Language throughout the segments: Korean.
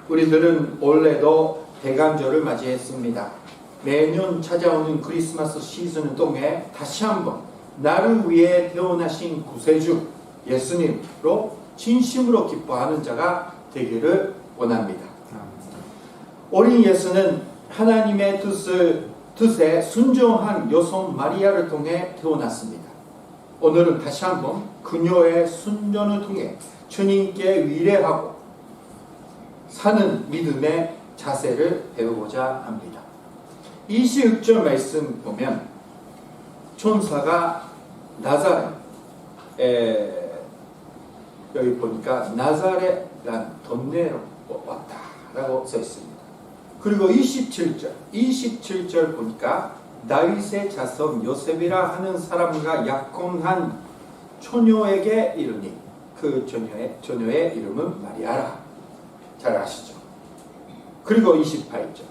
우리들은 올해도 대간절을 맞이했습니다. 매년 찾아오는 크리스마스 시즌을 통해 다시 한번 나를 위해 태어나신 구세주 예수님으로 진심으로 기뻐하는 자가 되기를 원합니다. 어린 예수는 하나님의 뜻에 순종한 여성 마리아를 통해 태어났습니다. 오늘은 다시 한번 그녀의 순종을 통해 주님께 위례하고 사는 믿음의 자세를 배우고자 합니다. 26절 말씀 보면 천사가 나사렛, 여기 보니까 나사렛란 동네로 왔다라고 써 있습니다. 그리고 27절 보니까 다윗의 자손 요셉이라 하는 사람과 약혼한 처녀에게 이르니 그 처녀의 이름은 마리아라. 잘 아시죠? 그리고 28절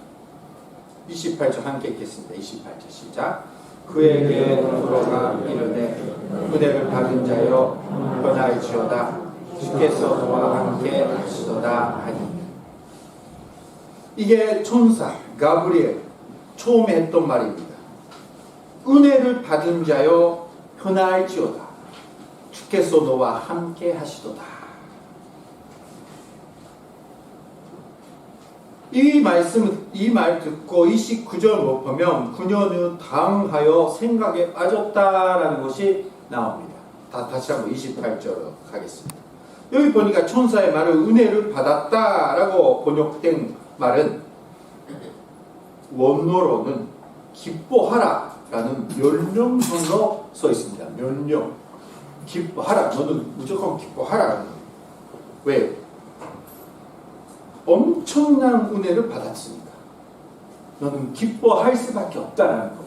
함께 읽겠습니다. 28절 시작. 그에게 들어가 이르되 은혜를 받은 자여 변할지어다 주께서 너와 함께 하시도다 하니. 이게 천사 가브리엘 처음에 했던 말입니다. 은혜를 받은 자여 편할지어다 주께서 너와 함께 하시도다. 이 말 듣고 29절 보면 그녀는 당하여 생각에 빠졌다라는 것이 나옵니다. 다시 한번 28절로 가겠습니다. 여기 보니까 천사의 말을 은혜를 받았다라고 번역된 말은 원어로는 기뻐하라라는 명령어로 써 있습니다. 명령. 기뻐하라. 너는 무조건 기뻐하라는 거예요. 왜요? 엄청난 은혜를 받았으니까. 너는 기뻐할 수밖에 없다는 겁니다.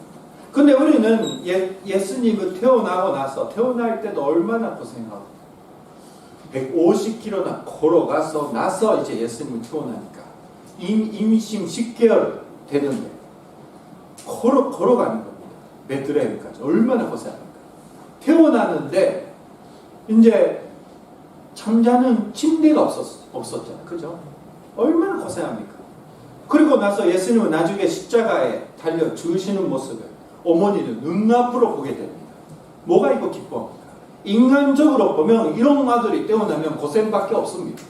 근데 우리는 예수님이 태어날 때도 얼마나 고생하고 150km나 걸어가서 나서 이제 예수님이 태어나니까 임신 10개월 되는데 걸어가는 겁니다. 베들레헴까지. 얼마나 고생합니까? 태어나는데 이제 잠자는 침대가 없었잖아요. 그죠? 얼마나 고생합니까? 그리고 나서 예수님은 나중에 십자가에 달려 죽으시는 모습을 어머니는 눈앞으로 보게 됩니다. 뭐가 이거 기뻐합니까? 인간적으로 보면 이런 아들이 태어나면 고생밖에 없습니다.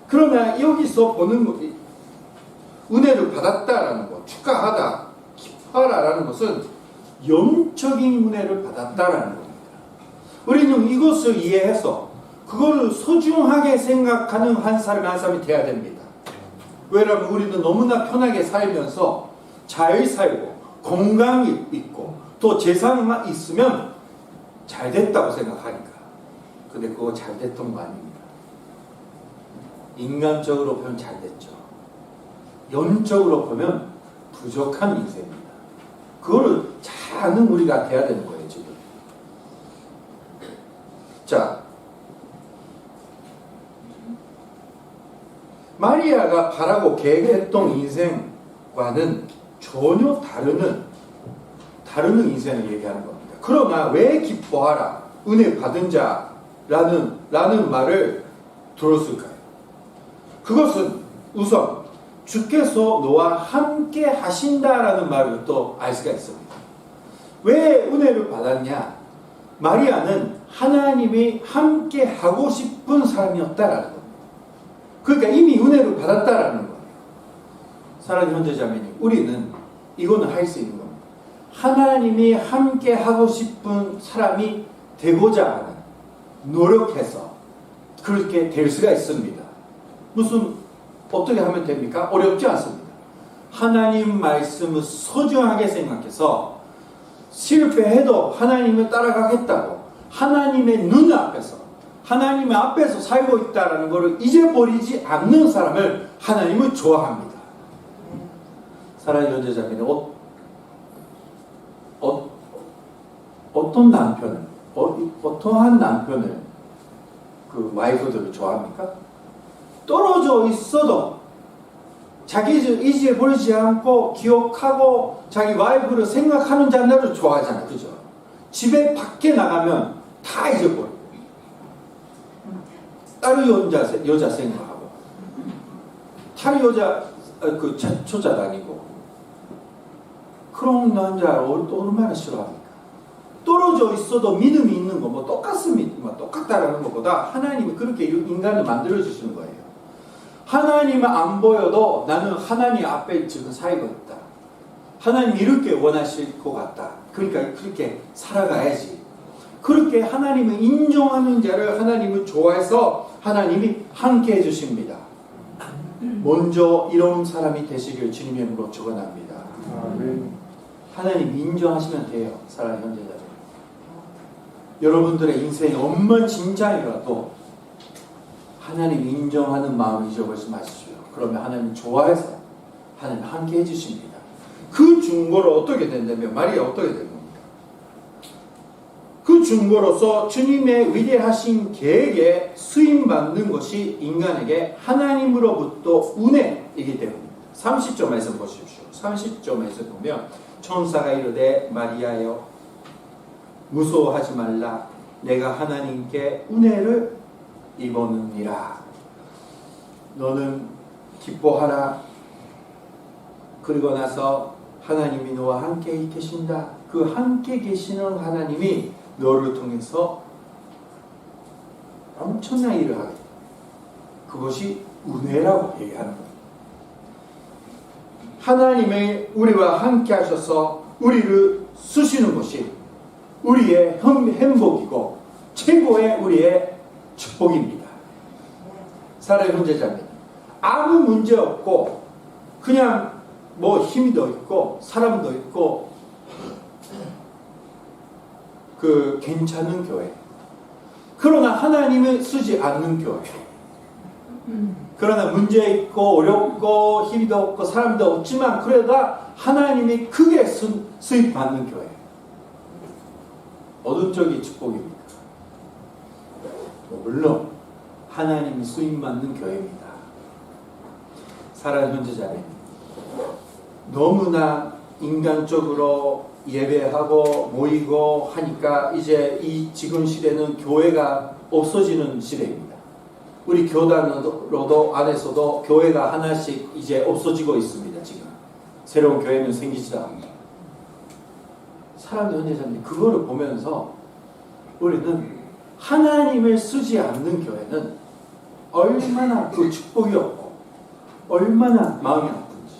그러나 여기서 보는 은혜를 받았다라는 것, 축하하다, 기뻐하라라는 것은 영적인 은혜를 받았다라는 겁니다. 우리는 이것을 이해해서 그거를 소중하게 생각하는 한 사람이 돼야 됩니다. 왜냐하면 우리는 너무나 편하게 살면서 잘 살고 건강이 있고 또 재산만 있으면 잘 됐다고 생각하니까. 근데 그거 잘 됐던 거 아닙니다. 인간적으로 보면 잘 됐죠. 영적으로 보면 부족한 인생입니다. 그거를 잘 아는 우리가 돼야 되는 거예요, 지금. 자, 마리아가 바라고 계획했던 인생과는 전혀 다른 인생을 얘기하는 겁니다. 그러나 왜 기뻐하라, 은혜 받은 자라는 말을 들었을까요? 그것은 우선 주께서 너와 함께 하신다라는 말을 또 알 수가 있습니다. 왜 은혜를 받았냐? 마리아는 하나님이 함께 하고 싶은 사람이었다라는 겁니다. 그러니까 이미 은혜를 받았다라는 거예요. 사랑하는 형제자매님, 우리는 이거는 할 수 있는 겁니다. 하나님이 함께 하고 싶은 사람이 되고자 하는 노력해서 그렇게 될 수가 있습니다. 어떻게 하면 됩니까? 어렵지 않습니다. 하나님 말씀을 소중하게 생각해서 실패해도 하나님을 따라가겠다고 하나님의 눈앞에서 하나님 앞에서 살고 있다는 것을 잊어버리지 않는 사람을 하나님은 좋아합니다. 사랑하는 형제자매는 어떠한 남편을 그 와이프들을 좋아합니까? 떨어져 있어도 자기 잊어버리지 않고 기억하고 자기 와이프를 생각하는 자들을 좋아하잖아요. 그죠? 집에 밖에 나가면 다 잊어버리고 다른 여자 생각하고 탈의자 그 초자 다니고 그런 남자 얼마나 싫어합니까? 떨어져 있어도 믿음이 있는 거 뭐 똑같습니다. 뭐 똑같다라는 것보다 하나님이 그렇게 인간을 만들어 주시는 거예요. 하나님은 안 보여도 나는 하나님 앞에 지금 살고 있다. 하나님 이렇게 원하실 것 같다. 그러니까 그렇게 살아가야지. 그렇게 하나님을 인정하는 자를 하나님은 좋아해서 하나님이 함께 해주십니다. 먼저 이런 사람이 되시길 주님의 이름으로 축원합니다. 하나님 인정하시면 돼요. 사랑하는 형제자들. 여러분들의 인생이 엉망진창이라도 하나님 인정하는 마음을 잊어버리지 마십시오. 그러면 하나님 좋아해서 하나님 함께 해주십니다. 그 증거로 어떻게 된다면 마리아 어떻게 된 겁니까? 그 증거로서 주님의 위대하신 계획에 수임받는 것이 인간에게 하나님으로부터 은혜이기 때문입니다. 30절에서 보십시오. 30절에서 보면 천사가 이르되 마리아여 무서워하지 말라. 내가 하나님께 은혜를 입었느니라. 너는 기뻐하라. 그리고 나서 하나님이 너와 함께 계신다. 그 함께 계시는 하나님이 너를 통해서 엄청난 일을 하겠다. 그것이 은혜라고 얘기하는 거예요. 하나님의 우리와 함께 하셔서 우리를 쓰시는 것이 우리의 행복이고 최고의 우리의 축복입니다. 사랑하는 형제자매, 아무 문제 없고 그냥 뭐 힘도 있고 사람도 있고 그 괜찮은 교회. 그러나 하나님은 쓰지 않는 교회. 그러나 문제 있고 어렵고 힘도 없고 사람도 없지만 그러다 하나님이 크게 수입받는 교회. 어느 쪽이 축복입니까? 물론 하나님이 수입받는 교회입니다. 사랑하는 형제자매, 너무나 인간적으로 예배하고 모이고 하니까 이제 이 지금 시대는 교회가 없어지는 시대입니다. 우리 교단으로도 안에서도 교회가 하나씩 이제 없어지고 있습니다. 지금 새로운 교회는 생기지도 않습니다. 사랑하는 형제자매, 그거를 보면서 우리는 하나님을 쓰지 않는 교회는 얼마나 그 축복이 없고 얼마나 마음이 아픈지.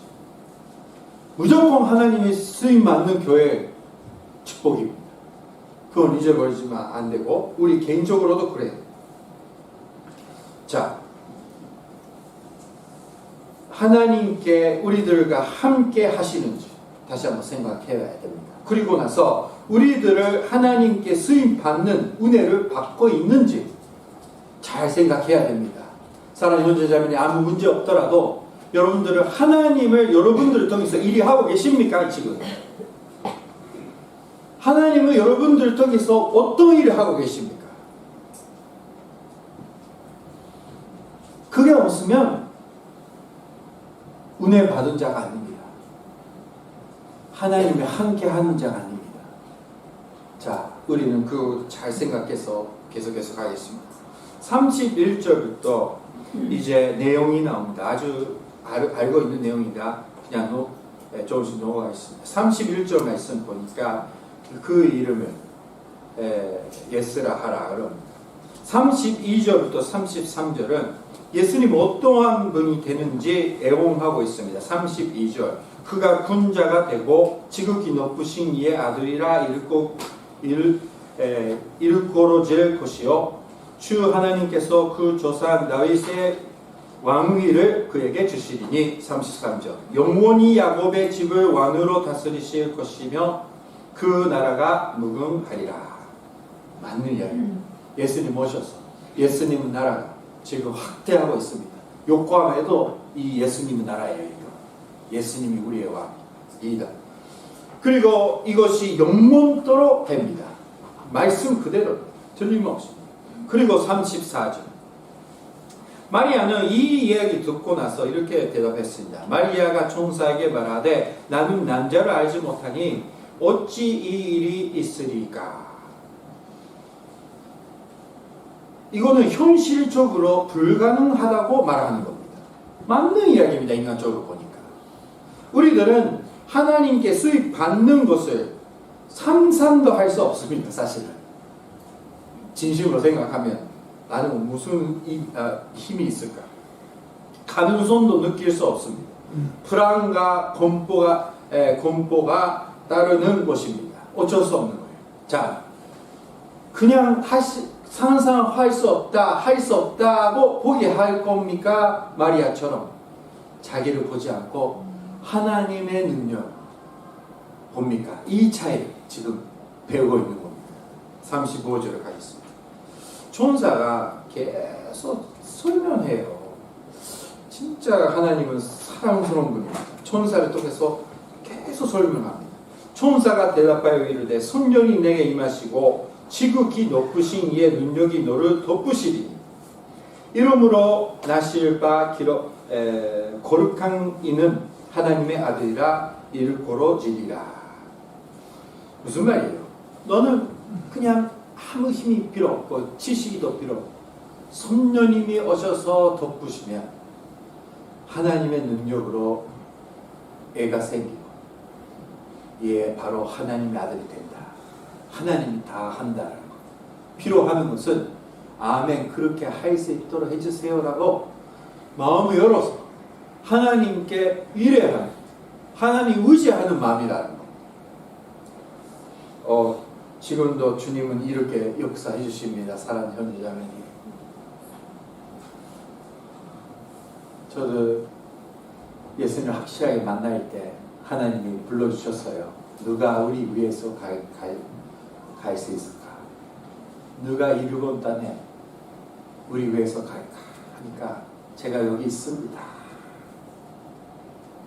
무조건 하나님이 쓰임 받는 교회의 축복입니다. 그건 잊어버리지만 안 되고 우리 개인적으로도 그래요. 자, 하나님께 우리들과 함께 하시는지 다시 한번 생각해야 됩니다. 그리고 나서 우리들을 하나님께 수임받는 은혜를 받고 있는지 잘 생각해야 됩니다. 사랑하는 형제자매님, 아무 문제 없더라도 여러분들은 하나님을 여러분들을 통해서 일이 하고 계십니까? 지금 하나님은 여러분들을 통해서 어떤 일을 하고 계십니까? 그게 없으면 은혜 받은 자가 아닙니다. 하나님이 함께 하는 자가 아닙니다. 자, 우리는 그거 잘 생각해서 계속해서 가겠습니다. 31절부터 이제 내용이 나옵니다. 아주 알고 있는 내용이다. 그냥 조금씩 넘어가겠습니다. 31절 말씀 보니까 그 이름을 예스라 하라 그럽니다. 32절부터 33절은 예수님 어떠한 분이 되는지 애용하고 있습니다. 32절, 그가 군자가 되고 지극히 높으신 이의 아들이라 일컬어질 것이요 주 하나님께서 그 조상 다윗의 왕위를 그에게 주시리니. 33절, 영원히 야곱의 집을 왕으로 다스리실 것이며 그 나라가 무궁하리라. 맞는 이야기. 예수님 오셔서 예수님은 나라가 지금 확대하고 있습니다. 요코하마에도 이 예수님의 나라예요. 예수님이 우리의 왕이다. 그리고 이것이 영원토록 됩니다. 말씀 그대로 틀림없습니다. 그리고 34절, 마리아는 이 이야기 듣고 나서 이렇게 대답했습니다. 마리아가 천사에게 말하되 나는 남자를 알지 못하니 어찌 이 일이 있으리까. 이거는 현실적으로 불가능하다고 말하는 겁니다. 맞는 이야기입니다. 인간적으로 보니까. 우리들은 하나님께 수입 받는 것을 상상도 할 수 없습니다. 사실은. 진심으로 생각하면 나는 무슨 힘이 있을까? 가능성도 느낄 수 없습니다. 불안과 공포가 따르는 것입니다. 어쩔 수 없는 거예요. 자, 그냥 상상할 수 없다고 포기할 겁니까? 마리아처럼 자기를 보지 않고 하나님의 능력 봅니까? 이 차이 지금 배우고 있는 겁니다. 35절을 가겠습니다. 천사가 계속 설명해요. 진짜 하나님은 사랑스러운 분입니다. 천사를 통해서 계속 설명합니다. 천사가 대답하여 이르되 성령이 내게 임하시고 지극히 높으신 이의 능력이 너를 덮으시리니 이러므로 나실 바 거룩한 이는 하나님의 아들이라 일컬어지리라. 무슨 말이에요? 너는 그냥 아무 힘이 필요 없고 지식이도 필요 없고 성령님이 오셔서 덮으시면 하나님의 능력으로 애가 생기고 얘 바로 하나님의 아들이 된다. 하나님이 다 한다는 것. 필요하는 것은 아멘 그렇게 할 수 있도록 해주세요라고 마음을 열어서 하나님께 의뢰하는 하나님 의지하는 마음이라는 것. 지금도 주님은 이렇게 역사해 주십니다. 사랑하는 현지자매님. 저도 예수님을 확실하게 만날 때 하나님이 불러주셨어요. 누가 우리 위해서 갈 수 있을까? 누가 일곱 단에 우리 위해서 갈까? 하니까 제가 여기 있습니다.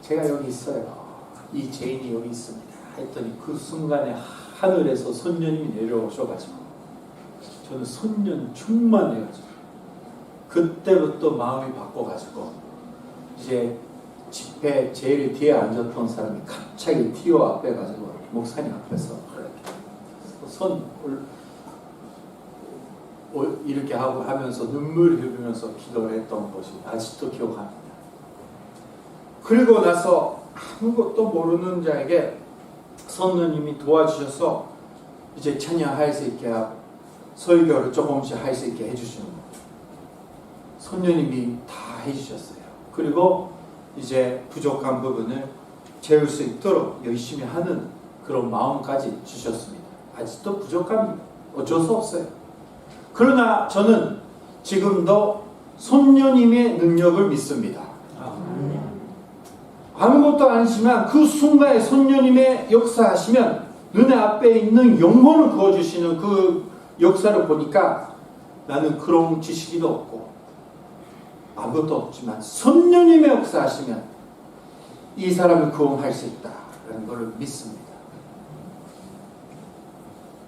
제가 여기 있어요. 이 죄인이 여기 있습니다. 했더니 그 순간에 하늘에서 선녀님이 내려오셔가지고 저는 선녀 충만해가지고 그때부터 마음이 바꿔가지고 이제 집회 제일 뒤에 앉았던 사람이 갑자기 티오 앞에 가지고 목사님 앞에서 손 이렇게 하고 하면서 눈물 흘리면서 기도를 했던 것이 아직도 기억합니다. 그리고 나서 아무것도 모르는 자에게 성령님이 도와주셔서 이제 찬양할 수 있게 하고 설교를 조금씩 할 수 있게 해주시는 거예요. 성령님이 다 해주셨어요. 그리고 이제 부족한 부분을 채울 수 있도록 열심히 하는 그런 마음까지 주셨습니다. 아직도 부족합니다. 어쩔 수 없어요. 그러나 저는 지금도 성령님의 능력을 믿습니다. 아무것도 아니지만 그 순간에 성령님의 역사하시면 눈에 앞에 있는 영혼을 부어주시는 그 역사를 보니까 나는 그런 지식이도 없고 아무것도 없지만 성령님의 역사하시면 이 사람을 구원할 수 있다라는 것을 믿습니다.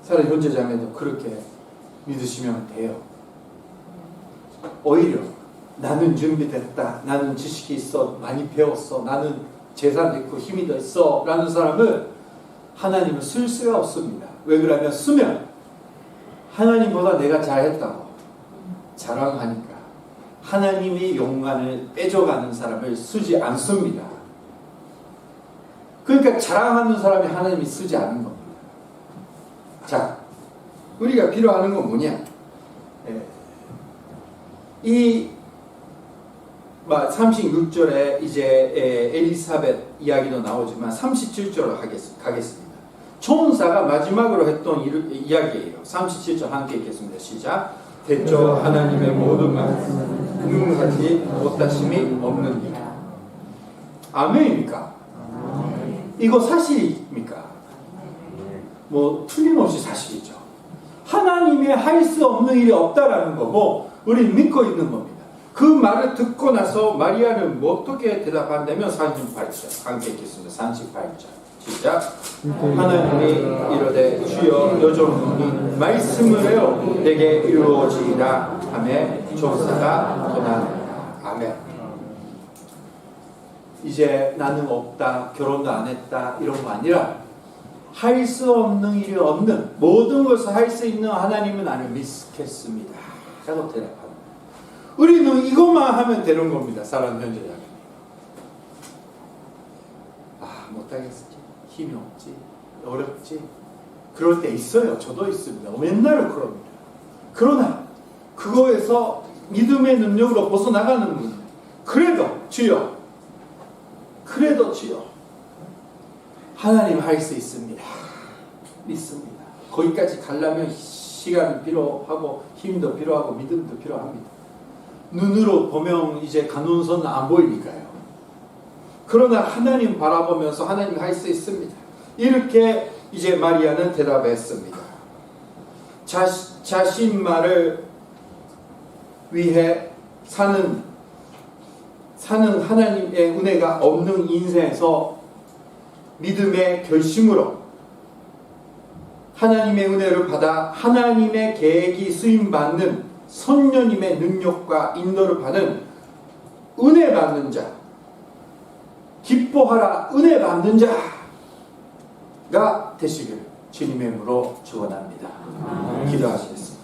사랑 형제자매도 그렇게 믿으시면 돼요. 오히려 나는 준비됐다. 나는 지식이 있어. 많이 배웠어. 나는 재산도 있고 힘이 더 있어. 라는 사람을 하나님은 쓸 수가 없습니다. 왜 그러냐면 쓰면 하나님보다 내가 잘했다고 자랑하니까 하나님이 영광을 뺏어가는 사람을 쓰지 않습니다. 그러니까 자랑하는 사람이 하나님이 쓰지 않는 겁니다. 자, 우리가 필요하는 건 뭐냐? 이 36절에 이제 엘리사벳 이야기도 나오지만 37절로 가겠습니다. 천사가 마지막으로 했던 이야기예요. 37절 함께 읽겠습니다. 시작. 대저 하나님의 모든 말씀은 음같이 못다심이 없는 일. 아멘입니까? 이거 사실입니까? 뭐 틀림없이 사실이죠. 하나님의 할 수 없는 일이 없다라는 거 우리는 믿고 있는 겁니다. 그 말을 듣고 나서 마리아는 뭐 어떻게 대답한다면 38절 함께 읽겠습니다. 38절 시작. 하나님이 이르되 주여 여종이 말씀을 해요 내게 이루어지리라 하매 천사가 떠나니라. 아멘. 이제 나는 없다, 결혼도 안 했다 이런 거 아니라 할 수 없는 일이 없는 모든 것을 할 수 있는 하나님은 나를 믿겠습니다 라고 대답합니다. 우리는 이것만 하면 되는 겁니다. 사람 현재자가. 못하겠지. 힘이 없지. 어렵지. 그럴 때 있어요. 저도 있습니다. 맨날 그럽니다. 그러나 그거에서 믿음의 능력으로 벗어나가는 분. 그래도 주여. 하나님 할 수 있습니다. 믿습니다. 거기까지 가려면 시간이 필요하고 힘도 필요하고 믿음도 필요합니다. 눈으로 보면 이제 가능성은 안 보이니까요. 그러나 하나님 바라보면서 하나님 할 수 있습니다. 이렇게 이제 마리아는 대답했습니다. 자신만을 위해 사는 하나님의 은혜가 없는 인생에서 믿음의 결심으로 하나님의 은혜를 받아 하나님의 계획이 수임받는 선녀님의 능력과 인도를 받는 은혜 받는 자, 기뻐하라 은혜 받는 자가 되시길 주님의 이름으로 축원합니다. 기도하시겠습니다.